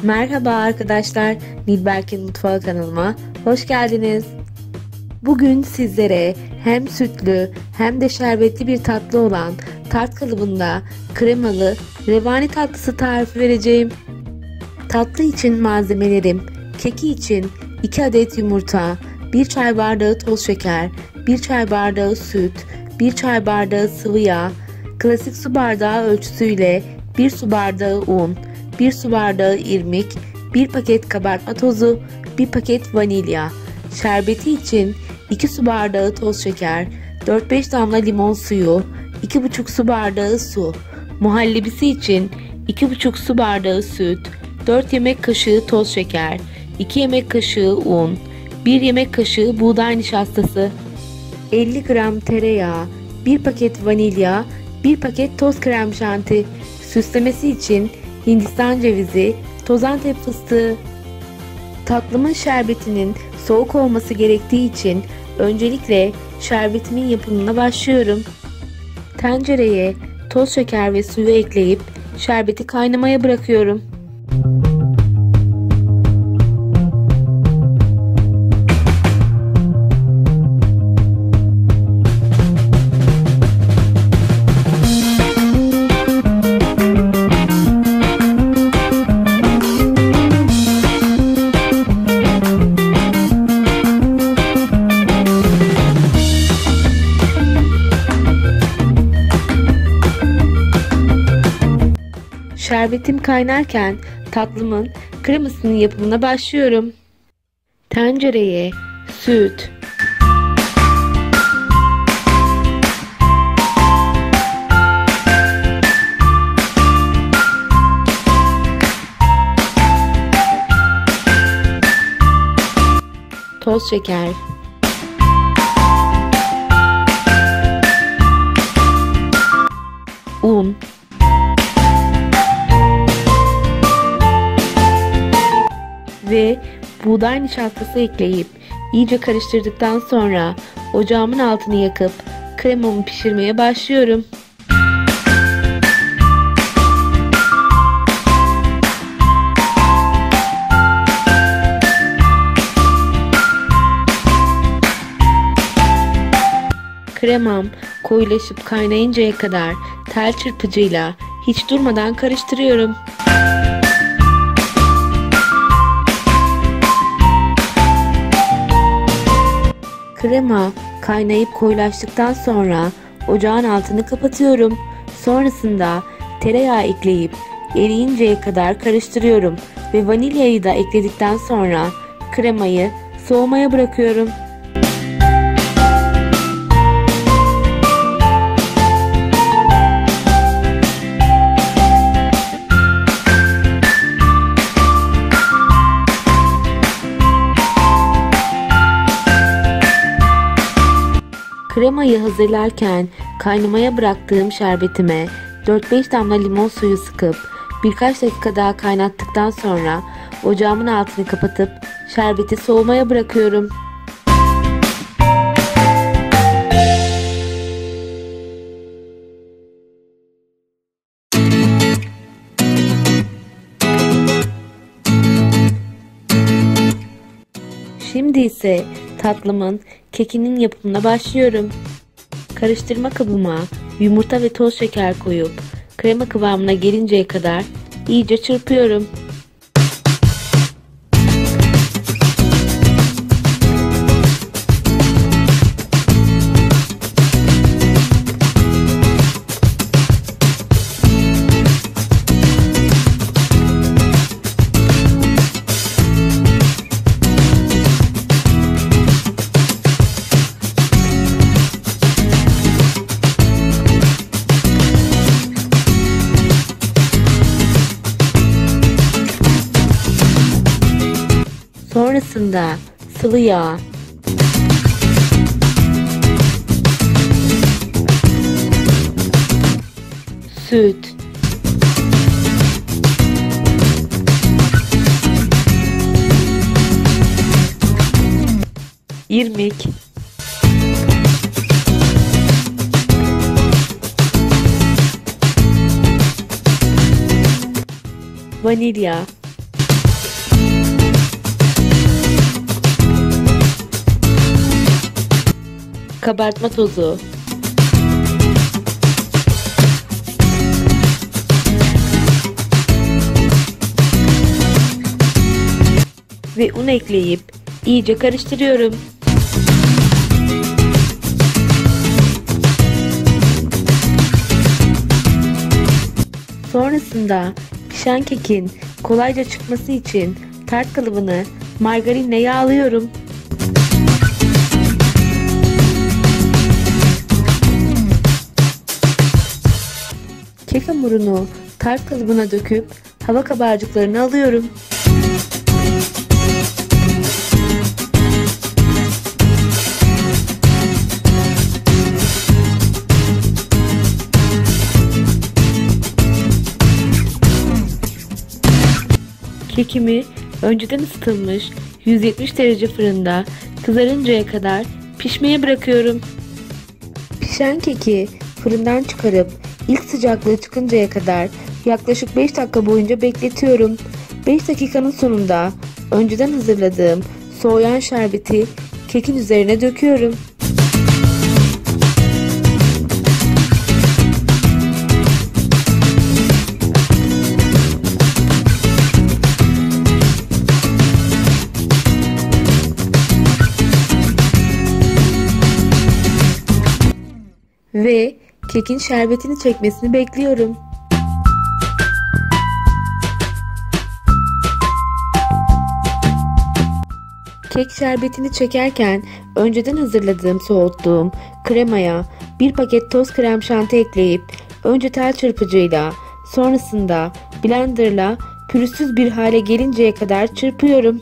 Merhaba arkadaşlar, Nilberk'in Mutfağı kanalıma hoş geldiniz. Bugün sizlere hem sütlü hem de şerbetli bir tatlı olan tart kalıbında kremalı revani tatlısı tarifi vereceğim. Tatlı için malzemelerim: keki için 2 adet yumurta, 1 çay bardağı toz şeker, 1 çay bardağı süt, 1 çay bardağı sıvı yağ, klasik su bardağı ölçüsüyle 1 su bardağı un, 1 su bardağı irmik, 1 paket kabartma tozu, 1 paket vanilya. Şerbeti için 2 su bardağı toz şeker, 4-5 damla limon suyu, 2,5 su bardağı su. Muhallebisi için 2,5 su bardağı süt, 4 yemek kaşığı toz şeker, 2 yemek kaşığı un, 1 yemek kaşığı buğday nişastası, 50 gram tereyağı, 1 paket vanilya, 1 paket toz krem şanti. Süslemesi için Hindistan cevizi, toz Antep fıstığı. Tatlımın şerbetinin soğuk olması gerektiği için öncelikle şerbetimin yapımına başlıyorum. Tencereye toz şeker ve suyu ekleyip şerbeti kaynamaya bırakıyorum. Şerbetim kaynarken tatlımın kremasının yapımına başlıyorum. Tencereye süt, toz şeker, un, ve buğday nişastası ekleyip iyice karıştırdıktan sonra ocağımın altını yakıp kremamı pişirmeye başlıyorum. Kremam koyulaşıp kaynayıncaya kadar tel çırpıcıyla hiç durmadan karıştırıyorum. Krema kaynayıp koyulaştıktan sonra ocağın altını kapatıyorum. Sonrasında tereyağı ekleyip eriyinceye kadar karıştırıyorum ve vanilyayı da ekledikten sonra kremayı soğumaya bırakıyorum. Kremayı hazırlarken kaynamaya bıraktığım şerbetime 4-5 damla limon suyu sıkıp birkaç dakika daha kaynattıktan sonra ocağımın altını kapatıp şerbeti soğumaya bırakıyorum. Şimdi ise tatlımın kekinin yapımına başlıyorum. Karıştırma kabıma yumurta ve toz şeker koyup krema kıvamına gelinceye kadar iyice çırpıyorum. Sonrasında sıvı yağ, süt, irmik, vanilya, kabartma tozu, ve un ekleyip iyice karıştırıyorum. Sonrasında pişen kekin kolayca çıkması için tart kalıbını margarinle yağlıyorum. Kek hamurunu tart kalıbına döküp hava kabarcıklarını alıyorum. Kekimi önceden ısıtılmış 170 derece fırında kızarıncaya kadar pişmeye bırakıyorum. Pişen keki fırından çıkarıp ilk sıcaklığı çıkıncaya kadar yaklaşık 5 dakika boyunca bekletiyorum. 5 dakikanın sonunda önceden hazırladığım soğuyan şerbeti kekin üzerine döküyorum. Ve kekin şerbetini çekmesini bekliyorum. Kek şerbetini çekerken önceden hazırladığım soğuttuğum kremaya bir paket toz krem şanti ekleyip önce tel çırpıcıyla sonrasında blenderla pürüzsüz bir hale gelinceye kadar çırpıyorum.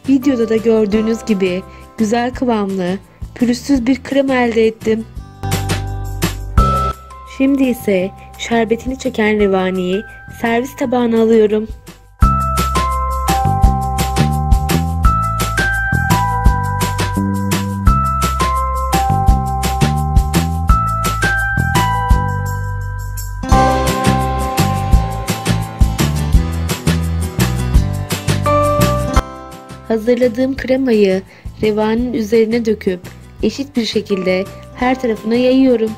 Videoda da gördüğünüz gibi güzel kıvamlı, pürüzsüz bir krema elde ettim. Şimdi ise şerbetini çeken revaniyi servis tabağına alıyorum. Hazırladığım kremayı revanın üzerine döküp eşit bir şekilde her tarafına yayıyorum.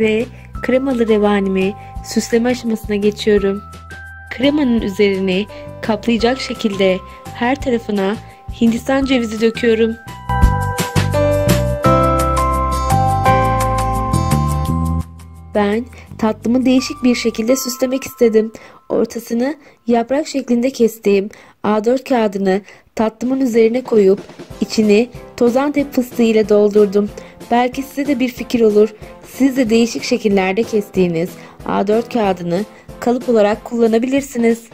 Ve kremalı revanimi süsleme aşamasına geçiyorum. Kremanın üzerini kaplayacak şekilde her tarafına Hindistan cevizi döküyorum. Ben tatlımı değişik bir şekilde süslemek istedim. Ortasını yaprak şeklinde kestiğim A4 kağıdını tatlımın üzerine koyup içini toz Antep fıstığı ile doldurdum. Belki size de bir fikir olur. Siz de değişik şekillerde kestiğiniz A4 kağıdını kalıp olarak kullanabilirsiniz.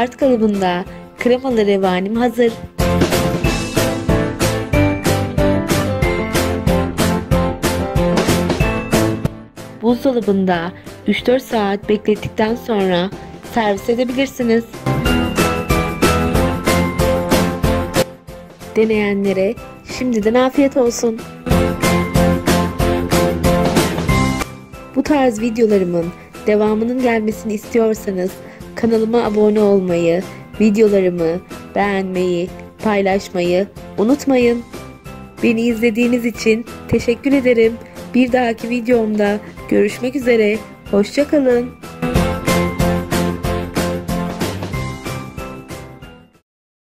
tart kalıbında kremalı revanim hazır. Buzdolabında 3-4 saat beklettikten sonra servis edebilirsiniz. Deneyenlere şimdiden afiyet olsun. Bu tarz videolarımın devamının gelmesini istiyorsanız kanalıma abone olmayı, videolarımı beğenmeyi, paylaşmayı unutmayın. Beni izlediğiniz için teşekkür ederim. Bir dahaki videomda görüşmek üzere. Hoşça kalın.